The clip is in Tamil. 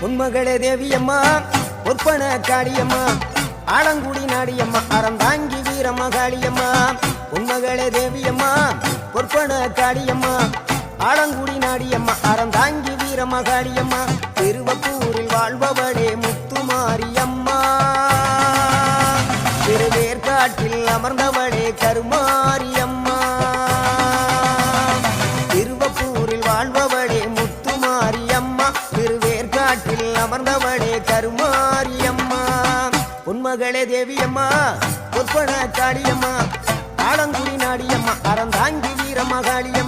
உன்மகளே தேவியம்மா பொற்பன காளியம்மா ஆலங்குடி நாடியம்மா அறந்தாங்கி வீரமகாளியம்மா உன்மகளே தேவியம்மா பொற்பன காளியம்மா ஆலங்குடி நாடியம்மா அறந்தாங்கி வீரமகாளியம்மா திருவப்பூரில் வாழ்பவளே முத்துமாரியம்மா திருவேற்காட்டில் அமர்ந்தவளே கருமாரியம்மா திருவப்பூரில் வாழ்பவளே முத்துமாரியம்மா திருவேற்காட்டில் அமர்ந்தவளே கருமாரியம்மா உன்மகளே தேவியம்மா பொற்பன காளியம்மா ஆலங்குடி நாடியம்மா அறந்தாங்கி வீரமகாளியம்மா